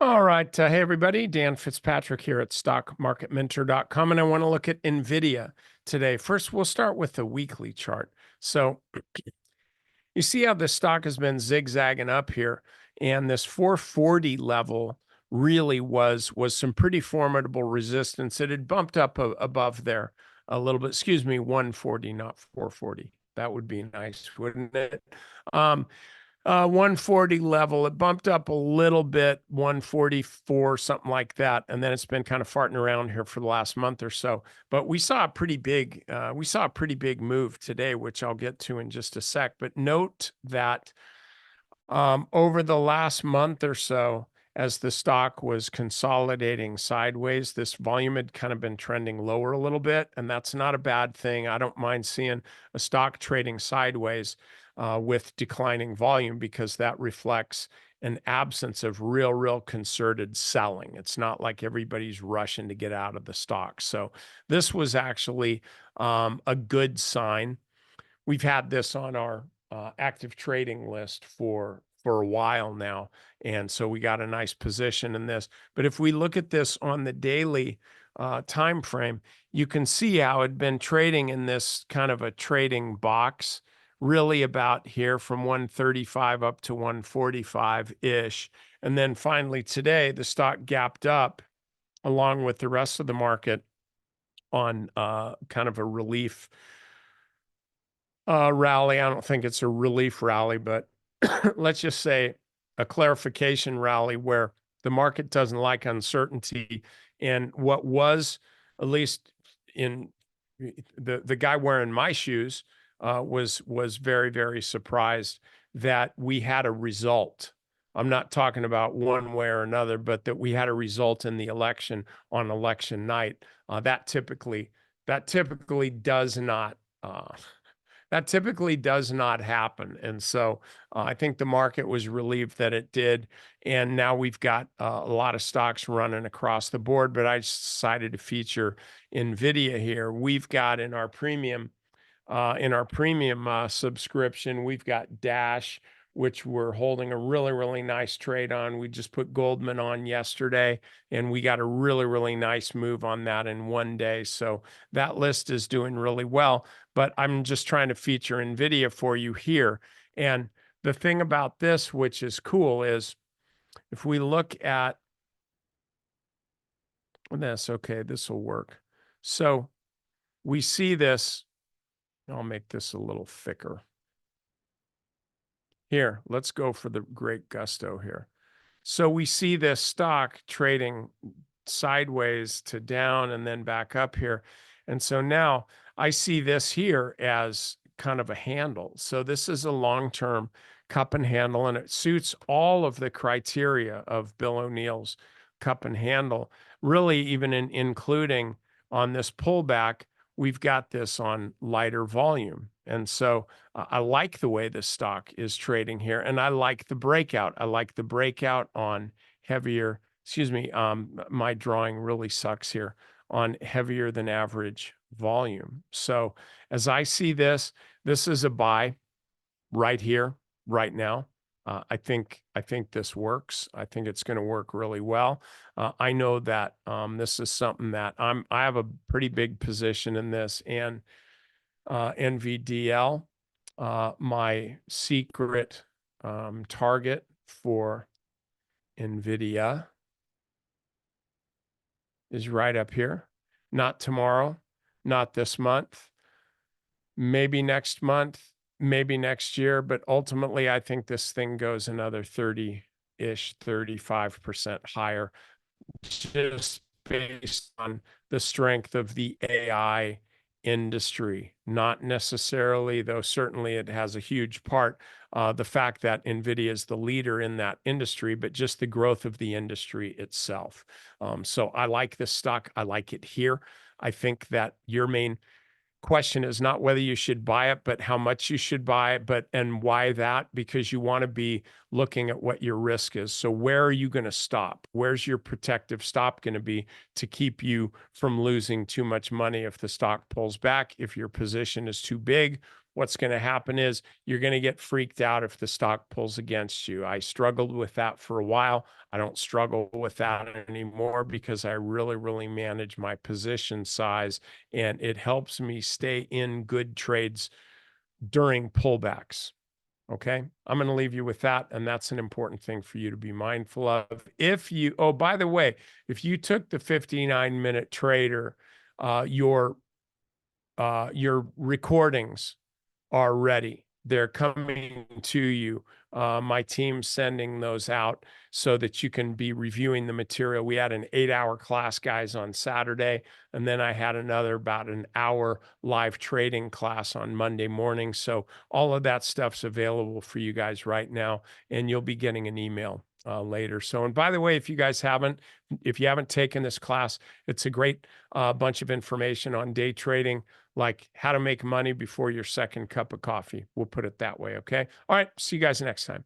All right. Hey, everybody. Dan Fitzpatrick here at stockmarketmentor.com. And I want to look at Nvidia today. First, we'll start with the weekly chart. So you see how the stock has been zigzagging up here. And this 440 level really was some pretty formidable resistance. It had bumped up above there a little bit. Excuse me, 140, not 440. That would be nice, wouldn't it? 140 level. It bumped up a little bit, 144, something like that, and then it's been kind of farting around here for the last month or so. But we saw a pretty big move today, which I'll get to in just a sec. But note that over the last month or so, as the stock was consolidating sideways, this volume had kind of been trending lower a little bit, and that's not a bad thing. I don't mind seeing a stock trading sideways with declining volume because that reflects an absence of real concerted selling. It's not like everybody's rushing to get out of the stock. So this was actually a good sign. We've had this on our active trading list for a while now, and so we got a nice position in this. But if we look at this on the daily time frame, you can see how it'd been trading in this kind of a trading box, really about here from 135 up to 145-ish. And then finally today, the stock gapped up along with the rest of the market on kind of a relief rally. I don't think it's a relief rally, but let's just say a clarification rally where the market doesn't like uncertainty. And what was, at least in the guy wearing my shoes, was very surprised that we had a result. I'm not talking about one way or another, but that we had a result in the election on election night. That typically does not. That typically does not happen. And so I think the market was relieved that it did. And now we've got a lot of stocks running across the board, but I decided to feature Nvidia here. We've got in our premium subscription, we've got Dash, which we're holding a really nice trade on. We just put Goldman on yesterday, and we got a really nice move on that in one day. So that list is doing really well, but I'm just trying to feature Nvidia for you here. And the thing about this, which is cool, is if we look at this, okay, this will work. So we see this. I'll make this a little thicker. Here, let's go for the great gusto here. So we see this stock trading sideways to down and then back up here. And so now I see this here as kind of a handle. So this is a long-term cup and handle, and it suits all of the criteria of Bill O'Neill's cup and handle, really even including on this pullback, we've got this on lighter volume. And so I like the way this stock is trading here, and I like the breakout. I like the breakout on heavier, excuse me, my drawing really sucks here, on heavier than average volume. So as I see this, this is a buy right here, right now. I think this works. I think it's going to work really well. I know that this is something that I have a pretty big position in this, and NVDL, my secret target for Nvidia is right up here. Not tomorrow, not this month, maybe next month, maybe next year, but ultimately I think this thing goes another 30-ish, 35% higher, just based on the strength of the AI industry. Not necessarily, though certainly it has a huge part, the fact that NVIDIA is the leader in that industry, but just the growth of the industry itself. So I like this stock. I like it here. I think that your main question is not whether you should buy it, but how much you should buy it, and why that? Because you want to be looking at what your risk is. So where are you going to stop? Where's your protective stop going to be to keep you from losing too much money if the stock pulls back, if your position is too big, what's going to happen is you're going to get freaked out if the stock pulls against you. I struggled with that for a while. I don't struggle with that anymore because I really, really manage my position size, and it helps me stay in good trades during pullbacks. Okay. I'm going to leave you with that. And that's an important thing for you to be mindful of. If you, oh, by the way, if you took the 59-minute trader, your recordings are ready. They're coming to you. My team's sending those out so that you can be reviewing the material. We had an 8-hour class, guys, on Saturday, and then I had another about an hour live trading class on Monday morning. So all of that stuff's available for you guys right now, and you'll be getting an email later. So, and by the way, if you haven't taken this class, it's a great bunch of information on day trading, like how to make money before your second cup of coffee. We'll put it that way. Okay. All right. See you guys next time.